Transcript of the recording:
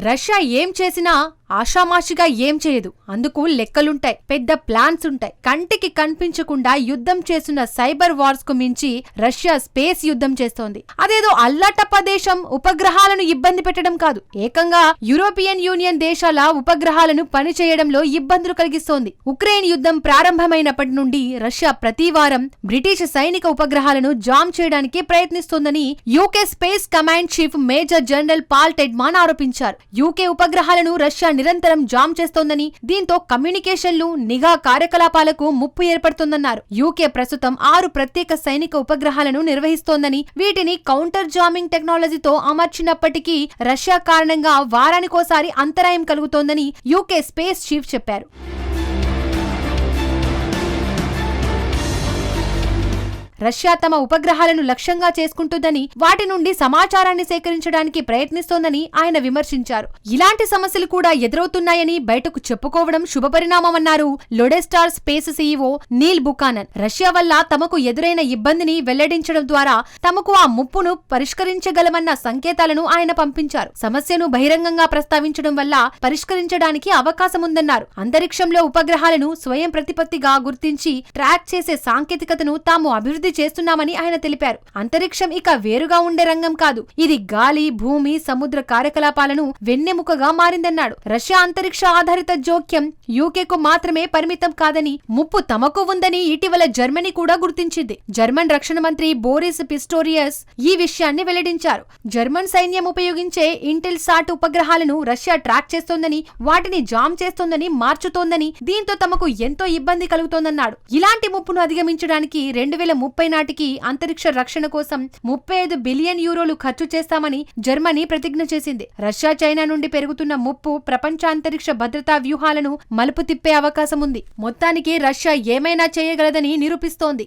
Russia ఏం చేసినా ఆషామాషిగా ఏం చేయదు. అందుకు లెక్కలుంటాయి, పెద్ద ప్లాన్స్ ఉంటాయి. కంటికి కనిపించకుండా యుద్ధం చేస్తున్న సైబర్ వార్స్ కు మించి రష్యా స్పేస్ యుద్ధం చేస్తోంది. అదేదో అల్లాటప్ప దేశం ఉపగ్రహాలను ఇబ్బంది పెట్టడం కాదు, ఏకంగా యూరోపియన్ యూనియన్ దేశాల ఉపగ్రహాలను పనిచేయడంలో ఇబ్బందులు కలిగిస్తోంది. ఉక్రెయిన్ యుద్ధం ప్రారంభమైనప్పటి నుండి రష్యా ప్రతి వారం బ్రిటిష్ సైనిక ఉపగ్రహాలను జామ్ చేయడానికి ప్రయత్నిస్తోందని UK space command chief major general Paul Tedman ఆరోపించారు. యూకే ఉపగ్రహాలను రష్యా నిరంతరం జామ్ చేస్తోందని, దీంతో కమ్యూనికేషన్లు, నిఘా కార్యకలాపాలకు ముప్పు ఏర్పడుతోందన్నారు. యూకే ప్రస్తుతం 6 ప్రత్యేక సైనిక ఉపగ్రహాలను నిర్వహిస్తోందని, వీటిని కౌంటర్ జామింగ్ టెక్నాలజీతో అమర్చినప్పటికీ రష్యా కారణంగా వారానికోసారి అంతరాయం కలుగుతోందని యూకే స్పేస్ చీఫ్ చెప్పారు. రష్యా తమ ఉపగ్రహాలను లక్ష్యంగా చేసుకుంటుందని, వాటి నుండి సమాచారాన్ని సేకరించడానికి ప్రయత్నిస్తోందని ఆయన విమర్శించారు. ఇలాంటి సమస్యలు కూడా ఎదురవుతున్నాయని బయటకు చెప్పుకోవడం శుభపరిణామమన్నారు లోడెస్టార్ స్పేస్ సీఈఓ నీల్ బుకానన్. రష్యా వల్ల తమకు ఎదురైన ఇబ్బందిని వెల్లడించడం ద్వారా తమకు ఆ ముప్పును పరిష్కరించగలమన్న సంకేతాలను ఆయన పంపించారు. సమస్యను బహిరంగంగా ప్రస్తావించడం వల్ల పరిష్కరించడానికి అవకాశముందన్నారు. అంతరిక్షంలో ఉపగ్రహాలను స్వయం ప్రతిపత్తిగా గుర్తించి ట్రాక్ చేసే సాంకేతికతను తాము అభివృద్ధి చేస్తున్నామని ఆయన తెలిపారు. అంతరిక్షం ఇక వేరుగా ఉండే రంగం కాదు, ఇది గాలి, భూమి, సముద్ర కార్యకలాపాలను వెన్నెముకగా మారిందన్నాడు. రష్యా అంతరిక్ష ఆధారిత జోక్యం యూకేకు మాత్రమే పరిమితం కాదని, ముప్పు తమకు ఉందని ఇటీవల జర్మనీ కూడా గుర్తించింది. జర్మన్ రక్షణ మంత్రి బోరిస్ పిస్టోరియస్ ఈ విషయాన్ని వెల్లడించారు. జర్మన్ సైన్యం ఉపయోగించే ఇంటెల్ సాట్ ఉపగ్రహాలను రష్యా ట్రాక్ చేస్తోందని, వాటిని జామ్ చేస్తోందని, మార్చుతోందని, దీంతో తమకు ఎంతో ఇబ్బంది కలుగుతోందన్నాడు. ఇలాంటి ముప్పును అధిగమించడానికి 2030 నాటికి అంతరిక్ష రక్షణ కోసం 35 బిలియన్ యూరోలు ఖర్చు చేస్తామని జర్మనీ ప్రతిజ్ఞ చేసింది. రష్యా, చైనా నుండి పెరుగుతున్న ముప్పు ప్రపంచ అంతరిక్ష భద్రతా వ్యూహాలను మలుపు తిప్పే అవకాశం ఉంది. మొత్తానికి రష్యా ఏమైనా చేయగలదని నిరూపిస్తోంది.